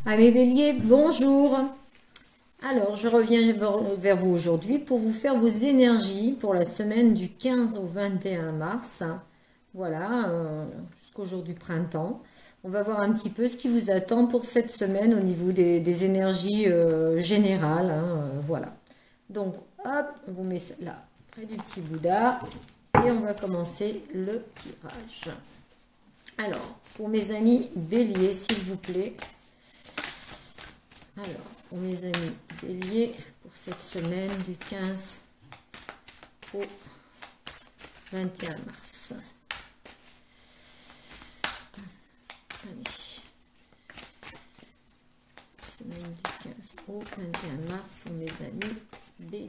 Ah mes béliers, bonjour. Alors, je reviens vers vous aujourd'hui pour vous faire vos énergies pour la semaine du 15 au 21 mars. Voilà, jusqu'au jour du printemps. On va voir un petit peu ce qui vous attend pour cette semaine au niveau des énergies générales, hein, voilà. Donc, hop, on vous met ça là, près du petit Bouddha. Et on va commencer le tirage. Alors, pour mes amis béliers, s'il vous plaît. Alors, pour mes amis béliers, pour cette semaine du 15 au 21 mars. Allez. Semaine du 15 au 21 mars pour mes amis béliers.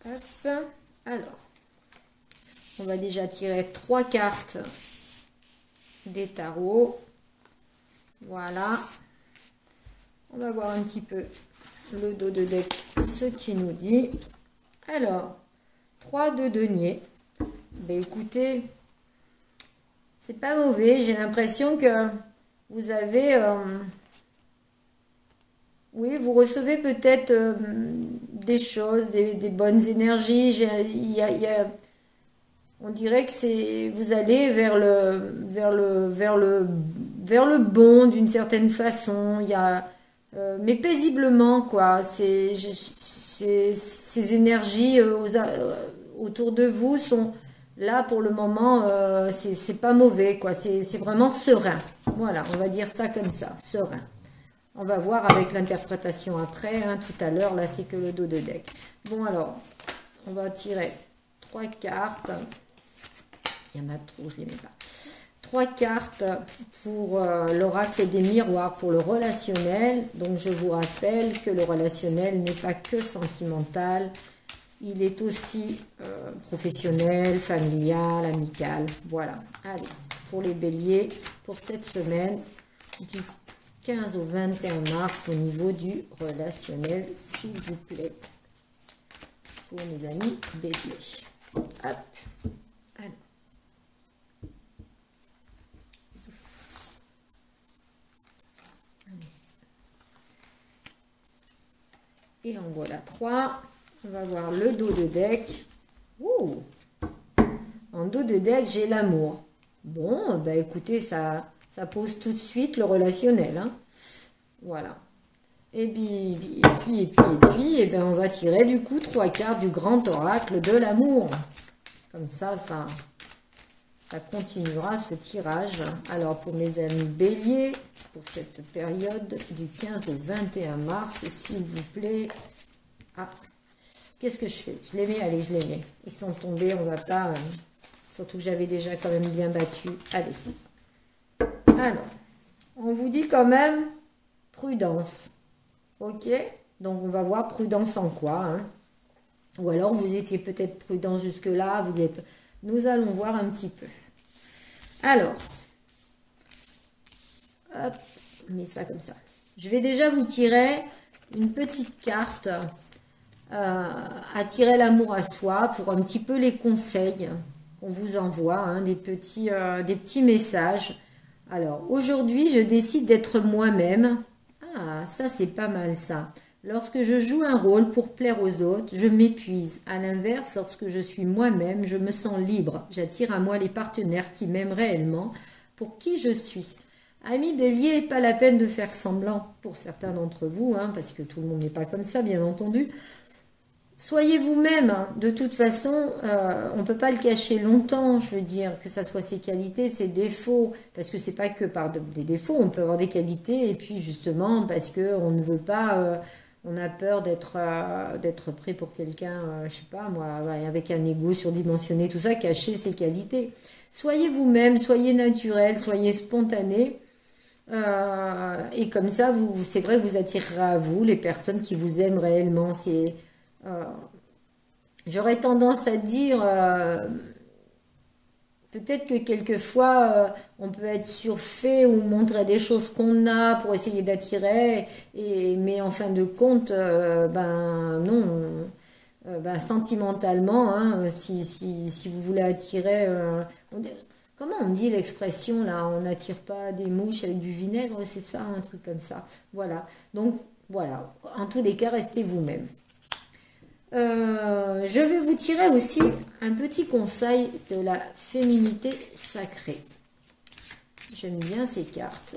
Hop. Hop. Alors, on va déjà tirer 3 cartes des tarots. Voilà. On va voir un petit peu le dos de deck, ce qui nous dit. Alors, 3 de denier. Ben écoutez, c'est pas mauvais. J'ai l'impression que vous avez... oui, vous recevez peut-être des choses, des bonnes énergies. On dirait que vous allez vers le bon d'une certaine façon. Mais paisiblement quoi. Ces énergies autour de vous sont là pour le moment. C'est pas mauvais quoi. C'est vraiment serein. Voilà, on va dire ça comme ça, serein. On va voir avec l'interprétation après. Hein, tout à l'heure, là, c'est que le dos de deck. Bon alors, on va tirer 3 cartes. Il y en a trop, je ne les mets pas. 3 cartes pour l'oracle des miroirs, pour le relationnel. Donc, je vous rappelle que le relationnel n'est pas que sentimental. Il est aussi professionnel, familial, amical. Voilà. Allez, pour les béliers, pour cette semaine du 15 au 21 mars au niveau du relationnel, s'il vous plaît. Pour mes amis béliers. Hop. Allez. Et en voilà 3. On va voir le dos de deck. Ouh. En dos de deck, j'ai l'amour. Bon, bah écoutez, ça pose tout de suite le relationnel. Hein. Voilà. Et puis, et ben on va tirer du coup 3 cartes du grand oracle de l'amour. Comme ça continuera ce tirage. Alors pour mes amis béliers, pour cette période du 15 au 21 mars, s'il vous plaît. Ah, qu'est-ce que je fais? Je les mets, allez, je les mets. Ils sont tombés, on va pas... surtout que j'avais déjà quand même bien battu. Allez. Alors, on vous dit quand même prudence. Ok? Donc on va voir prudence en quoi. Hein. Ou alors vous étiez peut-être prudent jusque-là. Nous allons voir un petit peu. Alors, hop, on met ça comme ça. Je vais déjà vous tirer une petite carte. Attirer l'amour à soi pour un petit peu les conseils qu'on vous envoie, hein, des petits messages. Alors, aujourd'hui, je décide d'être moi-même. Ah, ça, c'est pas mal, ça. Lorsque je joue un rôle pour plaire aux autres, je m'épuise. À l'inverse, lorsque je suis moi-même, je me sens libre. J'attire à moi les partenaires qui m'aiment réellement pour qui je suis. Amis bélier, pas la peine de faire semblant pour certains d'entre vous, hein, parce que tout le monde n'est pas comme ça, bien entendu. Soyez vous-même, hein. De toute façon, on ne peut pas le cacher longtemps, je veux dire, que ça soit ses qualités, ses défauts, parce que c'est pas que par des défauts, on peut avoir des qualités, et puis justement, parce qu'on ne veut pas, on a peur d'être pris pour quelqu'un, je sais pas moi, avec un ego surdimensionné, tout ça, cacher ses qualités. Soyez vous-même, soyez naturel, soyez spontané, et comme ça, c'est vrai que vous attirerez à vous les personnes qui vous aiment réellement, j'aurais tendance à dire, peut-être que quelquefois, on peut être surfait ou montrer des choses qu'on a pour essayer d'attirer, mais en fin de compte, ben non, ben, sentimentalement, hein, si vous voulez attirer, Comment on dit l'expression là? On n'attire pas des mouches avec du vinaigre, c'est ça, un truc comme ça. Voilà. Donc, voilà. En tous les cas, restez vous-même. Je vais vous tirer aussi un petit conseil de la féminité sacrée. J'aime bien ces cartes.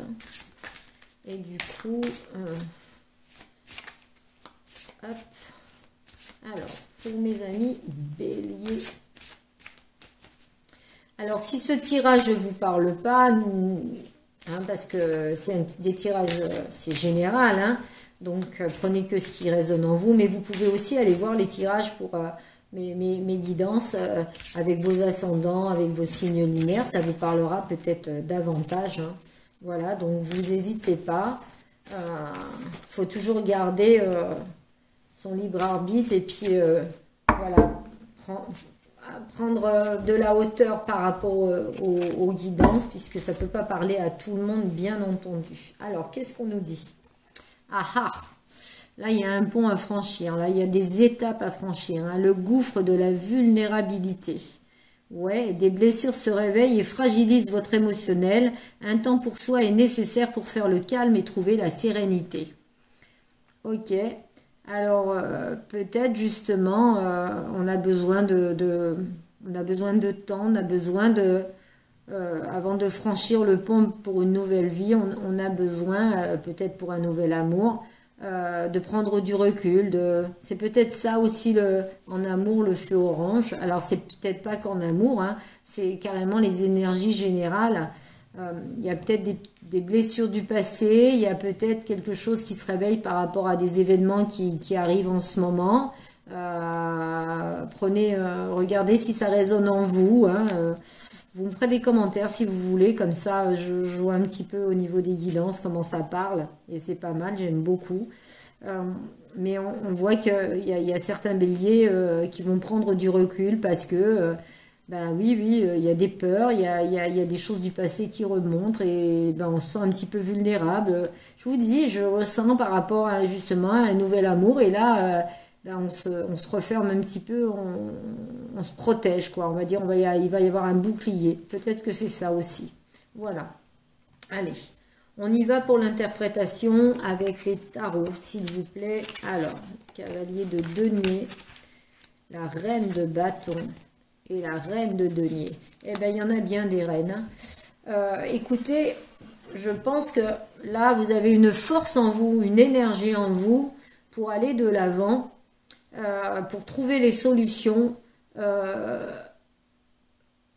Et du coup, hop. Alors, pour mes amis béliers. Alors, si ce tirage ne vous parle pas, parce que c'est des tirages, c'est général, donc prenez que ce qui résonne en vous, mais vous pouvez aussi aller voir les tirages pour mes guidances avec vos ascendants, avec vos signes lunaires, ça vous parlera peut-être davantage. Voilà, donc vous n'hésitez pas. Faut toujours garder son libre arbitre et puis voilà, prendre de la hauteur par rapport aux guidances, puisque ça ne peut pas parler à tout le monde, bien entendu. Alors, qu'est-ce qu'on nous dit? Ah ah! Là, il y a un pont à franchir. Là, il y a des étapes à franchir. Le gouffre de la vulnérabilité. Ouais, des blessures se réveillent et fragilisent votre émotionnel. Un temps pour soi est nécessaire pour faire le calme et trouver la sérénité. Ok. Alors, peut-être justement, on a besoin on a besoin de temps, on a besoin avant de franchir le pont pour une nouvelle vie, on a besoin, peut-être pour un nouvel amour, de prendre du recul. C'est peut-être ça aussi, en amour, le feu orange. Alors, c'est peut-être pas qu'en amour, c'est carrément les énergies générales. Il y a peut-être des blessures du passé, il y a peut-être quelque chose qui se réveille par rapport à des événements qui arrivent en ce moment. Regardez si ça résonne en vous. Vous me ferez des commentaires si vous voulez, comme ça je vois un petit peu au niveau des guidances comment ça parle. Et c'est pas mal, j'aime beaucoup. Mais on voit qu'il y a certains béliers qui vont prendre du recul parce que... ben oui, il y a des peurs, il y a des choses du passé qui remontent et ben, on se sent un petit peu vulnérable. Je vous dis, je ressens par rapport à justement un nouvel amour et là, ben, on se referme un petit peu, on se protège, quoi. On va dire, il va y avoir un bouclier. Peut-être que c'est ça aussi. Voilà. Allez, on y va pour l'interprétation avec les tarots, s'il vous plaît. Alors, cavalier de denier, la reine de bâton et la reine de denier. Eh bien, il y en a bien des reines. Écoutez, je pense que là, vous avez une force en vous, une énergie en vous pour aller de l'avant, pour trouver les solutions.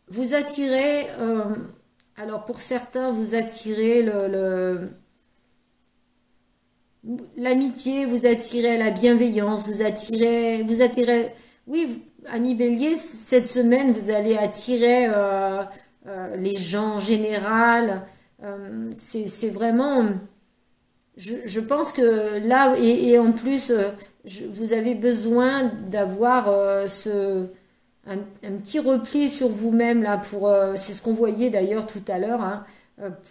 Vous attirez, alors pour certains, vous attirez l'amitié, vous attirez la bienveillance, vous attirez, oui, amis bélier, cette semaine, vous allez attirer les gens en général. C'est vraiment... Je pense que là, et en plus, vous avez besoin d'avoir un petit repli sur vous-même, là, c'est ce qu'on voyait d'ailleurs tout à l'heure,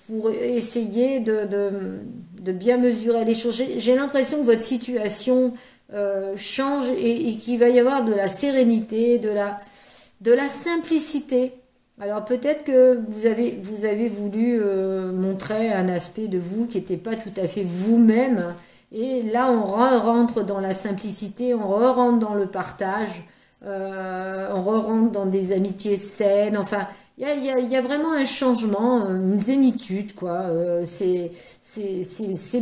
pour essayer de bien mesurer les choses. J'ai l'impression que votre situation change et qu'il va y avoir de la sérénité, de la simplicité. Alors peut-être que vous avez voulu montrer un aspect de vous qui n'était pas tout à fait vous-même. Et là, on rentre dans la simplicité, on rentre dans le partage, on rentre dans des amitiés saines. Enfin, il y a vraiment un changement, une zénitude, quoi. C'est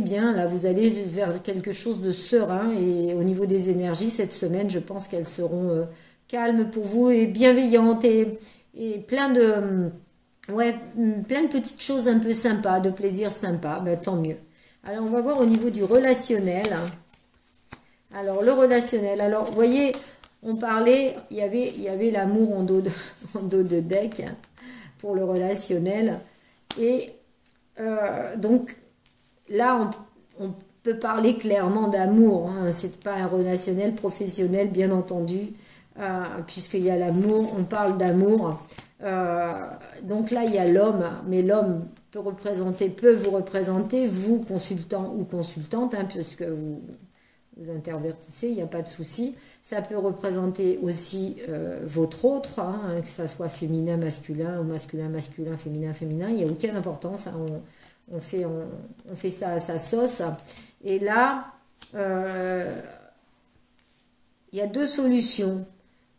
bien, là, vous allez vers quelque chose de serein. Et au niveau des énergies, cette semaine, je pense qu'elles seront calmes pour vous et bienveillantes et plein de petites choses un peu sympas, de plaisir sympa, ben, tant mieux. Alors, on va voir au niveau du relationnel. Alors, le relationnel. Alors, vous voyez, on parlait, il y avait l'amour en dos de deck pour le relationnel. Et donc, là, on peut parler clairement d'amour. C'est pas un relationnel professionnel, bien entendu. Puisqu'il y a l'amour, on parle d'amour. Donc là, il y a l'homme, mais l'homme peut vous représenter, vous, consultant ou consultante, puisque vous intervertissez, il n'y a pas de souci. Ça peut représenter aussi votre autre, hein, que ça soit féminin, masculin, ou masculin, masculin, féminin, féminin, il n'y a aucune importance. Hein, on fait ça à sa sauce. Et là, il y a deux solutions.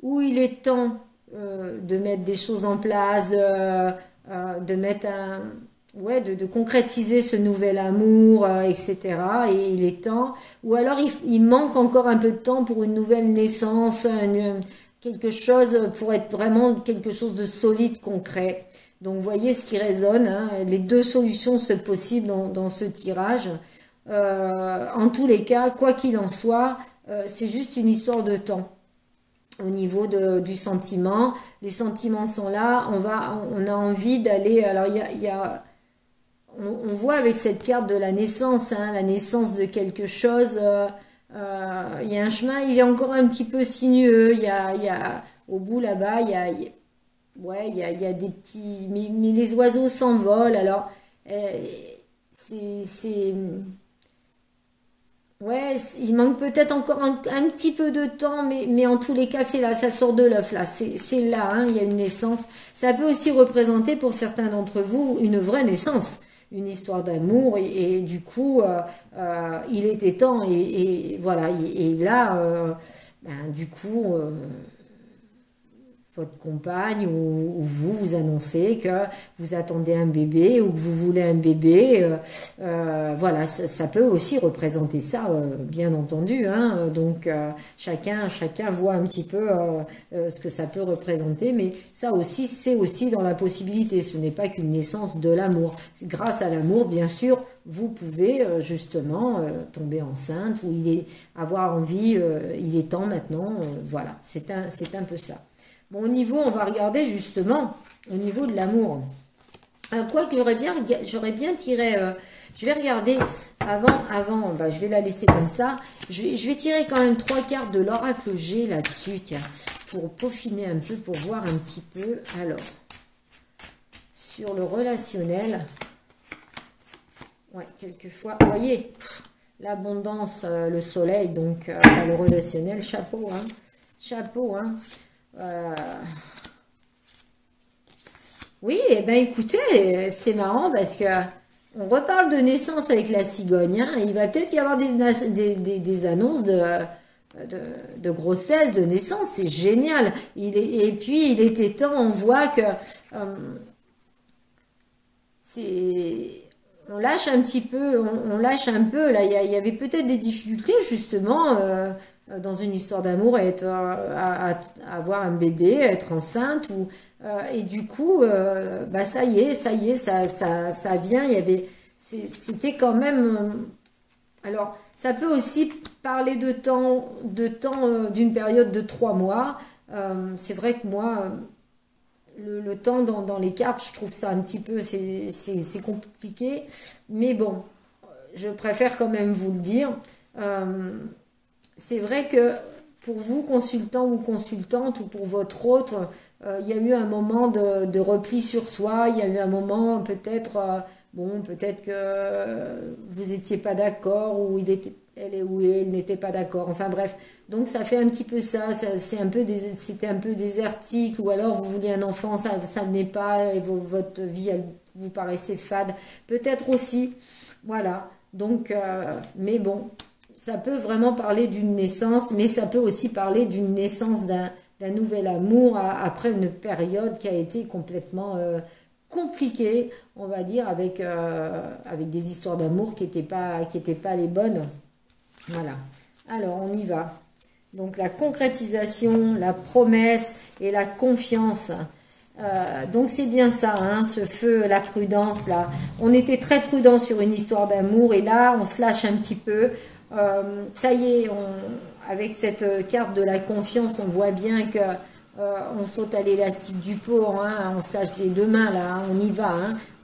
Où il est temps de mettre des choses en place, de mettre de concrétiser ce nouvel amour, etc. Et il est temps. Ou alors il manque encore un peu de temps pour une nouvelle naissance, quelque chose pour être vraiment quelque chose de solide, concret. Donc vous voyez ce qui résonne. Hein, les deux solutions sont possibles dans ce tirage. En tous les cas, quoi qu'il en soit, c'est juste une histoire de temps. Au niveau du sentiment, les sentiments sont là, on a envie d'aller, alors on voit avec cette carte de la naissance, hein, la naissance de quelque chose, il y a un chemin, il est encore un petit peu sinueux, au bout là-bas, il y a des petits, mais les oiseaux s'envolent, alors c'est ouais, il manque peut-être encore un petit peu de temps, mais en tous les cas, c'est là, ça sort de l'œuf, là, c'est là, hein, il y a une naissance. Ça peut aussi représenter pour certains d'entre vous une vraie naissance, une histoire d'amour, et du coup, il était temps, et voilà, et là, du coup, votre compagne ou vous annoncez que vous attendez un bébé ou que vous voulez un bébé, voilà, ça peut aussi représenter ça, bien entendu, hein, donc chacun voit un petit peu ce que ça peut représenter, mais ça aussi, c'est aussi dans la possibilité, ce n'est pas qu'une naissance de l'amour, grâce à l'amour, bien sûr, vous pouvez justement tomber enceinte ou avoir envie, il est temps maintenant, voilà, c'est un peu ça. Bon, on va regarder justement au niveau de l'amour. Quoi que j'aurais bien tiré, je vais regarder avant, je vais la laisser comme ça. Je vais tirer quand même 3 cartes de l'oracle G là-dessus, tiens, pour peaufiner un peu, pour voir un petit peu. Alors, sur le relationnel, ouais, quelquefois, vous voyez, l'abondance, le soleil, donc le relationnel, chapeau, hein, chapeau, hein. Oui, et ben écoutez, c'est marrant parce que on reparle de naissance avec la cigogne. Hein, il va peut-être y avoir des annonces de grossesse, de naissance. C'est génial. Et puis il était temps. On voit que on lâche un petit peu. On lâche un peu. Là, il y avait peut-être des difficultés justement. Dans une histoire d'amour, à avoir un bébé, être enceinte, et du coup, ça y est, ça vient. C'était quand même. Alors, ça peut aussi parler de temps, d'une période de 3 mois. C'est vrai que moi, le temps dans les cartes, je trouve ça un petit peu, c'est compliqué, mais bon, je préfère quand même vous le dire. C'est vrai que pour vous, consultant ou consultante, ou pour votre autre, il y a eu un moment de repli sur soi, il y a eu un moment peut-être, peut-être que vous n'étiez pas d'accord, ou elle n'était pas d'accord, enfin bref. Donc ça fait un petit peu ça, c'était un peu désertique, ou alors vous vouliez un enfant, ça venait pas, et votre vie, elle vous paraissait fade, peut-être aussi, voilà. Donc, mais bon. Ça peut vraiment parler d'une naissance, mais ça peut aussi parler d'une naissance d'un nouvel amour après une période qui a été complètement compliquée, on va dire, avec des histoires d'amour qui n'étaient pas les bonnes. Voilà. Alors, on y va. Donc, la concrétisation, la promesse et la confiance. Donc c'est bien ça, hein, ce feu, la prudence là. On était très prudent sur une histoire d'amour et là on se lâche un petit peu. Ça y est, avec cette carte de la confiance, on voit bien que on saute à l'élastique du pot, hein, on se lâche des deux mains là, hein,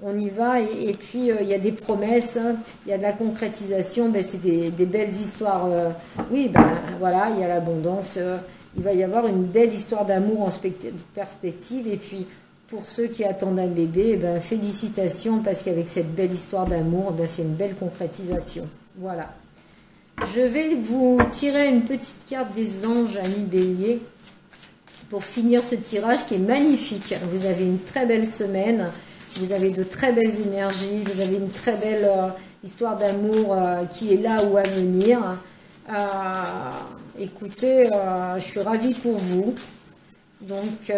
on y va et puis il y a des promesses, hein, il y a de la concrétisation, c'est des belles histoires. Oui, voilà, il y a l'abondance, il va y avoir une belle histoire d'amour en perspective et puis pour ceux qui attendent un bébé, félicitations parce qu'avec cette belle histoire d'amour, c'est une belle concrétisation. Voilà. Je vais vous tirer une petite carte des anges, amis bélier, pour finir ce tirage qui est magnifique. Vous avez une très belle semaine, vous avez de très belles énergies, vous avez une très belle histoire d'amour qui est là ou à venir. Écoutez, je suis ravie pour vous. Donc,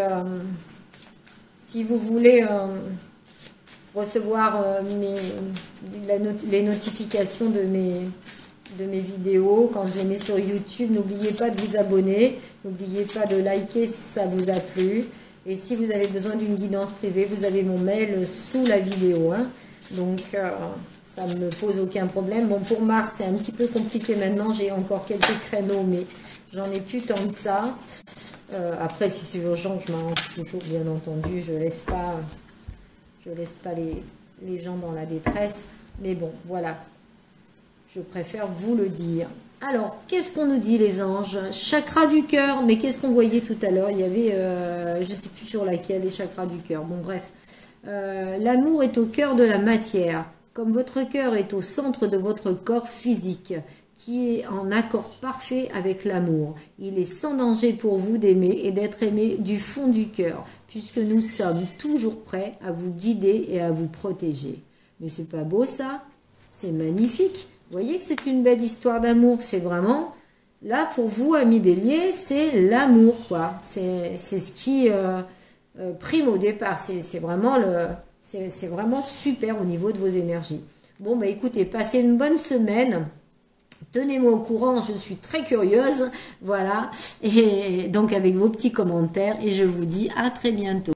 si vous voulez recevoir les notifications de mes vidéos, quand je les mets sur YouTube, n'oubliez pas de vous abonner, n'oubliez pas de liker si ça vous a plu. Et si vous avez besoin d'une guidance privée, vous avez mon mail sous la vidéo. Hein. Donc, ça ne me pose aucun problème. Bon, pour mars, c'est un petit peu compliqué maintenant. J'ai encore quelques créneaux, mais j'en ai plus tant que ça. Après, si c'est urgent, je m'arrange toujours, bien entendu. Je laisse pas les gens dans la détresse. Mais bon, voilà. Je préfère vous le dire. Alors, qu'est-ce qu'on nous dit les anges? Chakra du cœur. Mais qu'est-ce qu'on voyait tout à l'heure? Il y avait, je ne sais plus sur laquelle, les chakras du cœur. Bon, bref. L'amour est au cœur de la matière. Comme votre cœur est au centre de votre corps physique, qui est en accord parfait avec l'amour. Il est sans danger pour vous d'aimer et d'être aimé du fond du cœur, puisque nous sommes toujours prêts à vous guider et à vous protéger. Mais c'est pas beau ça? C'est magnifique. Vous voyez que c'est une belle histoire d'amour. C'est vraiment, là pour vous, amis bélier, c'est l'amour, quoi. C'est ce qui prime au départ. C'est vraiment super au niveau de vos énergies. Bon, bah écoutez, passez une bonne semaine. Tenez-moi au courant, je suis très curieuse. Voilà. Et donc avec vos petits commentaires. Et je vous dis à très bientôt.